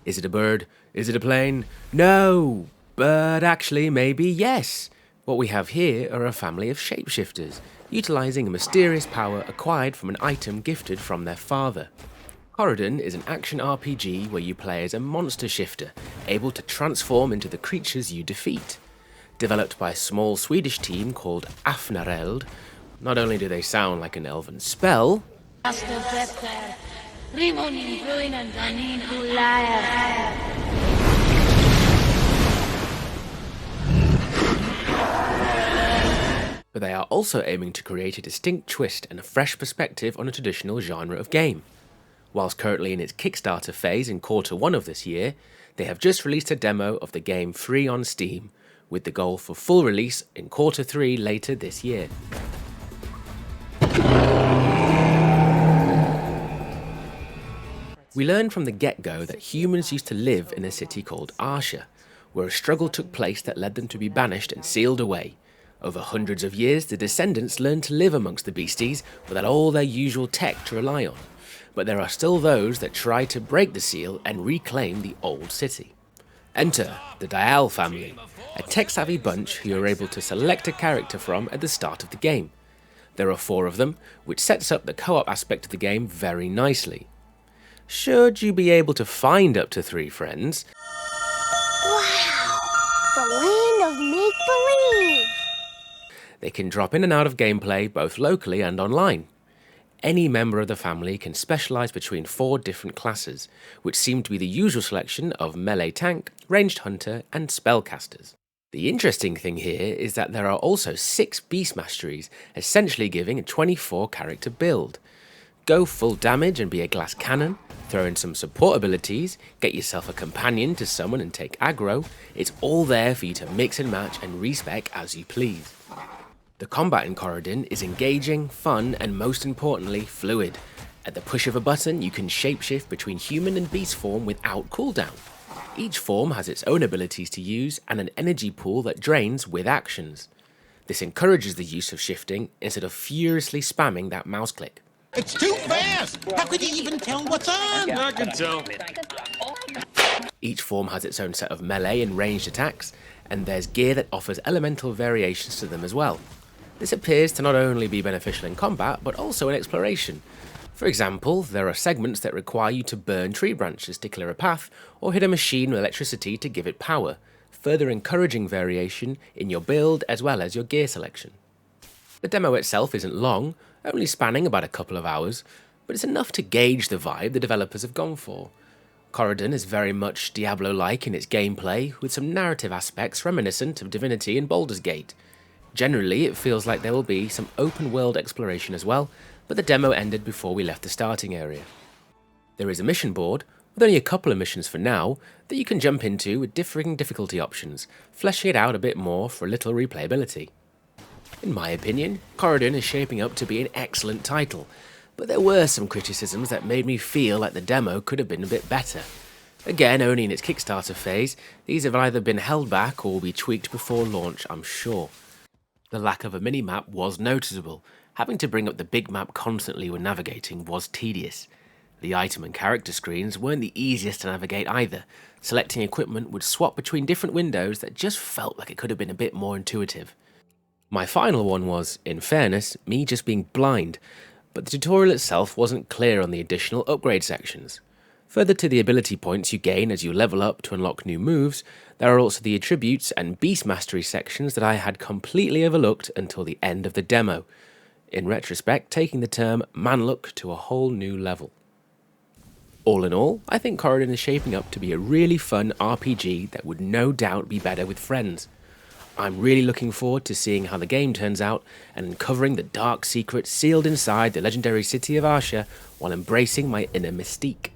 Is it a bird? Is it a plane? No! But actually, maybe yes. What we have here are a family of shapeshifters, utilising a mysterious power acquired from an item gifted from their father. Coridden is an action RPG where you play as a monster shifter, able to transform into the creatures you defeat. Developed by a small Swedish team called Aftnareld, not only do they sound like an elven spell, but they are also aiming to create a distinct twist and a fresh perspective on a traditional genre of game. Whilst currently in its Kickstarter phase in Q1 of this year, they have just released a demo of the game free on Steam, with the goal for full release in Q3 later this year. We learned from the get-go that humans used to live in a city called Arsha, where a struggle took place that led them to be banished and sealed away. Over hundreds of years, the descendants learned to live amongst the beasties without all their usual tech to rely on. But there are still those that try to break the seal and reclaim the old city. Enter the Dial family, a tech-savvy bunch who you're able to select a character from at the start of the game. There are 4 of them, which sets up the co-op aspect of the game very nicely. Should you be able to find up to 3 friends, Wow! The land of make-believe! they can drop in and out of gameplay both locally and online. Any member of the family can specialise between 4 different classes, which seem to be the usual selection of melee tank, ranged hunter and spellcasters. The interesting thing here is that there are also 6 beast masteries, essentially giving a 24 character build. Go full damage and be a glass cannon, throw in some support abilities, get yourself a companion to summon and take aggro. It's all there for you to mix and match and respec as you please. The combat in Coridden is engaging, fun, and most importantly, fluid. At the push of a button, you can shapeshift between human and beast form without cooldown. Each form has its own abilities to use and an energy pool that drains with actions. This encourages the use of shifting instead of furiously spamming that mouse click. It's too fast! How could you even tell what's on? I can tell. Each form has its own set of melee and ranged attacks, and there's gear that offers elemental variations to them as well. This appears to not only be beneficial in combat, but also in exploration. For example, there are segments that require you to burn tree branches to clear a path, or hit a machine with electricity to give it power, further encouraging variation in your build as well as your gear selection. The demo itself isn't long, only spanning about a couple of hours, but it's enough to gauge the vibe the developers have gone for. Coridden is very much Diablo-like in its gameplay, with some narrative aspects reminiscent of Divinity and Baldur's Gate. Generally, it feels like there will be some open-world exploration as well, but the demo ended before we left the starting area. There is a mission board, with only a couple of missions for now, that you can jump into with differing difficulty options, fleshing it out a bit more for a little replayability. In my opinion, Coridden is shaping up to be an excellent title, but there were some criticisms that made me feel like the demo could have been a bit better. Again, only in its Kickstarter phase, these have either been held back or will be tweaked before launch, I'm sure. The lack of a mini-map was noticeable. Having to bring up the big map constantly when navigating was tedious. The item and character screens weren't the easiest to navigate either. Selecting equipment would swap between different windows that just felt like it could have been a bit more intuitive. My final one was, in fairness, me just being blind, but the tutorial itself wasn't clear on the additional upgrade sections. Further to the ability points you gain as you level up to unlock new moves, there are also the attributes and beast mastery sections that I had completely overlooked until the end of the demo. In retrospect, taking the term manlook to a whole new level. All in all, I think Coridden is shaping up to be a really fun RPG that would no doubt be better with friends. I'm really looking forward to seeing how the game turns out and uncovering the dark secrets sealed inside the legendary city of Arsha while embracing my inner mystique.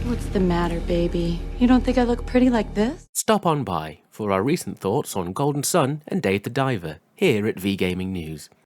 What's the matter, baby? You don't think I look pretty like this? Stop on by for our recent thoughts on Golden Sun and Dave the Diver here at VGamingNews.